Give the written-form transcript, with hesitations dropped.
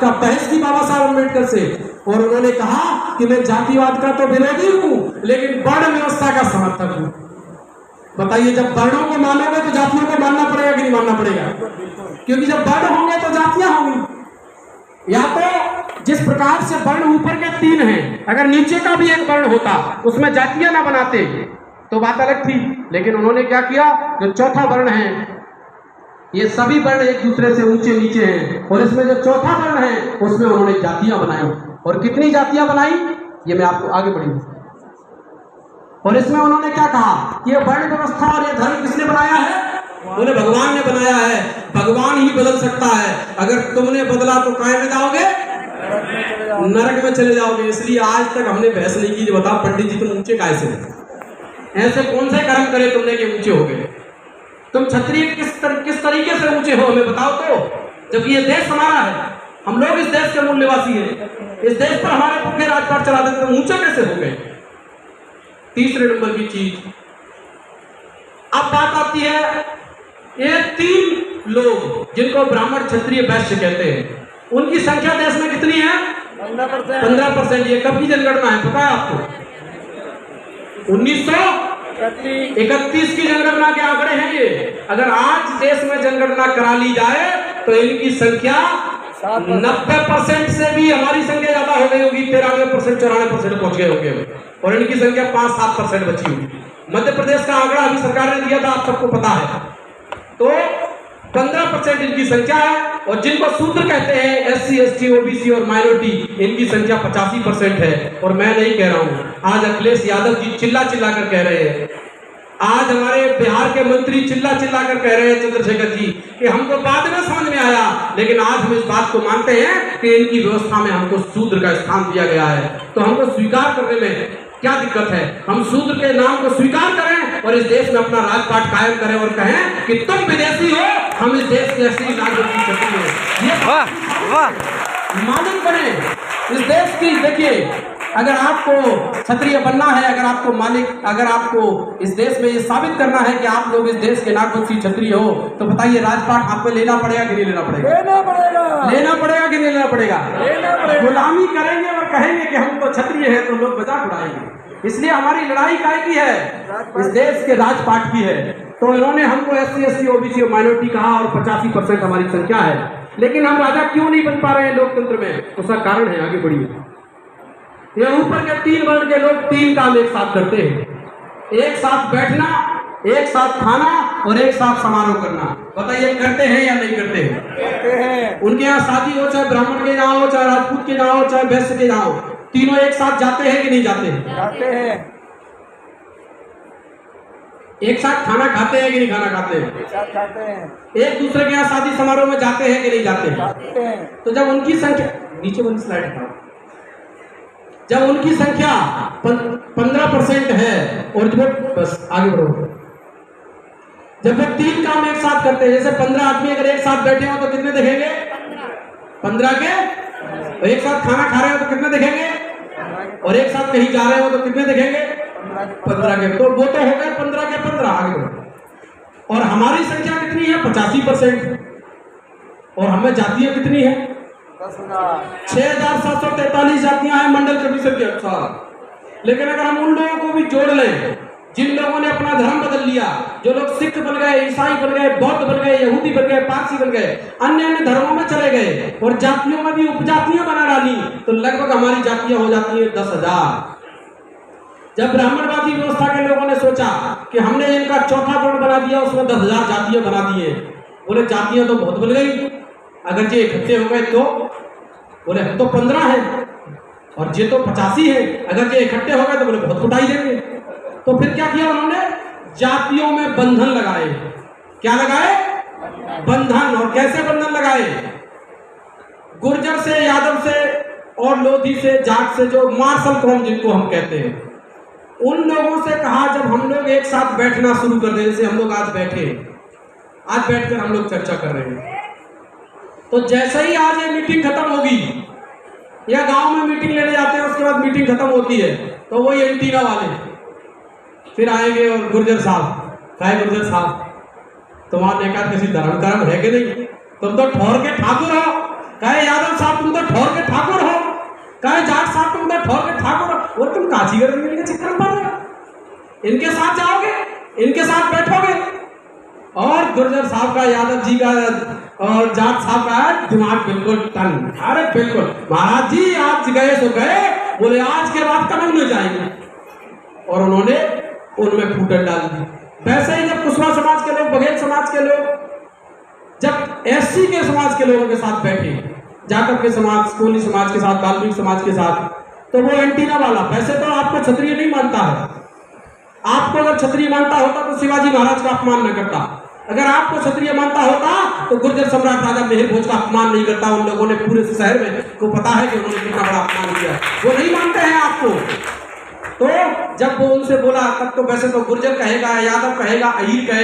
का बहस की बाबा साहब अम्बेडकर से, और उन्होंने कहा कि मैं जातिवाद का तो विरोधी हूं लेकिन वर्ण व्यवस्था का समर्थक हूं। बताइए, जब वर्णों को मानोगे तो जातियों को मानना पड़ेगा कि नहीं मानना पड़ेगा? क्योंकि जब वर्ण होंगे तो जातियां होंगी। या तो जिस प्रकार से वर्ण ऊपर के 3 हैं, अगर नीचे का भी एक वर्ण होता उसमें जातियां ना बनाते तो बात अलग थी। लेकिन उन्होंने क्या किया, जो चौथा वर्ण है, ये सभी वर्ण एक दूसरे से ऊंचे नीचे हैं, और इसमें जो चौथा वर्ण है उसमें उन्होंने जातियां बनाई। और कितनी जातियां बनाई ये मैं आपको आगे बढ़ी। और इसमें उन्होंने क्या कहा, ये वर्ण व्यवस्था और ये धर्म किसने बनाया है? उन्हें भगवान ने बनाया है। भगवान ही बदल सकता है। अगर तुमने बदला तो काय में जाओगे? नरक में चले जाओगे। इसलिए आज तक हमने बहस नहीं की। बताओ पंडित जी, तुम ऊंचे कैसे हो? ऐसे कौन से कर्म करे तुमने कि ऊंचे हो गए? तुम क्षत्रिय किस तरीके से ऊंचे हो हमें बताओ तो। जब ये देश हमारा है, हम लोग इस देश के मूल निवासी हैं, इस देश पर हमारे पुरखे राजपाट चला देते, तो ऊंचे कैसे हो गए? तीसरे नंबर की चीज, अब बात आती है ये 3 लोग जिनको ब्राह्मण क्षत्रिय वैश्य कहते हैं, उनकी संख्या देश में कितनी है? 15%। ये कब की जनगणना है पता है आपको? 1931 की जनगणना के आंकड़े हैं ये। अगर आज देश में जनगणना करा ली जाए तो इनकी संख्या 90% से भी हमारी संख्या ज्यादा हो गई होगी। 93% 94% पहुंच गए होंगे, और इनकी संख्या 5-7% बची होगी। मध्य प्रदेश का आंकड़ा अभी सरकार ने दिया था, आप सबको पता है। तो 15% इनकी संख्या है। और जिनको शूद्र कहते हैं, SC ST OBC और माइनॉरिटी, इनकी संख्या 85% है। और मैं नहीं कह रहा हूं, आज अखिलेश यादव जी चिल्ला चिल्ला कर कह रहे हैं, आज हमारे बिहार के मंत्री चिल्ला चिल्ला कर कह रहे हैं, चंद्रशेखर जी, कि हमको बाद में समझ में आया, लेकिन आज हम इस बात को मानते हैं कि इनकी व्यवस्था में हमको शूद्र का स्थान दिया गया है। तो हमको स्वीकार करने में क्या दिक्कत है? हम शूद्र के नाम को स्वीकार करें और इस देश में अपना राजपाट कायम करें और कहें कि तुम विदेशी हो, हम इस देश के असली नागरिक की शक्ति है। ये मालिक बने इस देश की। देखिए, अगर आपको क्षत्रिय बनना है, अगर आपको इस देश में ये साबित करना है कि आप लोग इस देश के नागरिक क्षत्रिय हो, तो बताइए राजपाट हाथ में लेना पड़ेगा कि नहीं लेना पड़ेगा? लेना पड़ेगा कि नहीं लेना पड़ेगा? गुलामी करेंगे और कहेंगे कि हम तो क्षत्रिय हैं, तो लोग मजाक उड़ाएंगे। इसलिए हमारी लड़ाई काय की है? इस देश के राजपाट की है। तो इन्होंने हमको SC ST OBC और माइनॉरिटी कहा, और 85% हमारी संख्या है। लेकिन हम राजा क्यों नहीं बन पा रहे हैं लोकतंत्र में? उसका कारण है, आगे बढ़िए। ये ऊपर के 3 वर्ण के लोग 3 काम एक साथ करते हैं। एक साथ बैठना, एक साथ खाना और एक साथ समारोह करना। बताइए करते हैं या नहीं करते हैं? करते हैं। उनके यहाँ शादी हो, चाहे ब्राह्मण के यहाँ हो, चाहे राजपूत के यहाँ हो, चाहे वैश्य के यहाँ हो, तीनों एक साथ जाते हैं कि नहीं जाते हैं? जाते हैं। एक साथ खाना खाते हैं कि नहीं खाना खाते हैं? एक साथ खाते हैं। एक दूसरे के यहाँ शादी समारोह में जाते हैं कि नहीं जाते हैं? जाते हैं। तो जब उनकी संख्या, नीचे वाली स्लाइड हटाओ, जब उनकी संख्या 15% है, और जब बस आगे बढ़ो, जब वे 3 काम एक साथ करते हैं, जैसे 15 आदमी अगर एक साथ बैठे हो तो कितने दिखेंगे? 15 के। और एक साथ खाना खा रहे हो तो कितने दिखेंगे? और एक साथ कहीं जा रहे हो तो कितने दिखेंगे? 15 के। तो वो तो हो गए 15 के 15। आगे बढ़ो। और हमारी संख्या कितनी है? 85%। और हमें जातियां कितनी है? 6743 जातियां हैं मंडल कमीशन के अनुसार। लेकिन अगर हम उन लोगों को भी जोड़ लें जिन लोगों ने अपना धर्म बदल लिया, जो लोग सिख बन गए, ईसाई बन गए, बौद्ध बन गए, यहूदी बन गए, पारसी बन गए, अन्य अन्य धर्मों में चले गए और जातियों में भी उपजातियां बना डाली, तो लगभग हमारी जातियां हो जाती है 10,000। जब ब्राह्मणवादी व्यवस्था के लोगों ने सोचा कि हमने इनका चौथा वर्ण बना दिया, उसमें 10,000 जातियां बना दिए, बोले जातियां तो बहुत बन गई, अगर ये इकट्ठे हो गए तो बोले हम तो 15 है और ये तो 85 है, अगर ये इकट्ठे हो गए तो बोले बहुत कुटाई देंगे। तो फिर क्या किया उन्होंने? जातियों में बंधन लगाए। क्या लगाए? बंधन। और कैसे बंधन लगाए? गुर्जर से, यादव से और लोधी से, जाट से, जो मार्शल कौम जिनको हम कहते हैं, उन लोगों से कहा जब हम लोग एक साथ बैठना शुरू कर दें, जैसे हम लोग आज बैठे, आज बैठकर हम लोग चर्चा कर रहे हैं, तो जैसे ही आज ये मीटिंग खत्म होगी, या गांव में मीटिंग लेने जाते हैं, उसके बाद मीटिंग खत्म होती है, तो वो ये एंटीना वाले फिर आएंगे और गुर्जर साहब, काय गुर्जर साहब तुम्हारे कहा किसी धर्म कर्म है कि नहीं? तुम तो ठोर के ठाकुर हो, कहे यादव साहब तुम तो ठौर के ठाकुर हो, कहे जाट साहब तुम तो ठौर के ठाकुर हो, और तुम काजीगर मिल के चक्कर में पड़ रहे हो, इनके साथ जाओगे, इनके साथ बैठोगे। और गुर्जर साहब का, यादव जी का और जाट साहब का दिमाग बिल्कुल टन, अरे बिल्कुल महाराज जी आज गए तो गए, बोले आज के बाद कदम नहीं जाएंगे, और उन्होंने उनमें फूटन डाल दी। वैसे ही जब कुशवाहा समाज के लोग, बघेल समाज के लोग जब एससी के समाज के लोगों के साथ बैठे, जाटव के समाज, कोली समाज के साथ, वाल्मीकि समाज के साथ, तो वो एंटीना वाला, वैसे तो आपको क्षत्रिय नहीं मानता है, आपको अगर क्षत्रिय मानता होता तो शिवाजी महाराज का अपमान न करता, अगर आपको क्षत्रिय मानता होता तो गुर्जर सम्राट राजा मेहर भोज का अपमान नहीं करता। उन लोगों ने पूरे शहर में को पता है कि उन्होंने कितना बड़ा अपमान किया, वो नहीं मानते हैं आपको। तो जब वो उनसे बोला तब तो वैसे तो गुर्जर कहेगा, यादव कहेगा, अहीर कहेगा,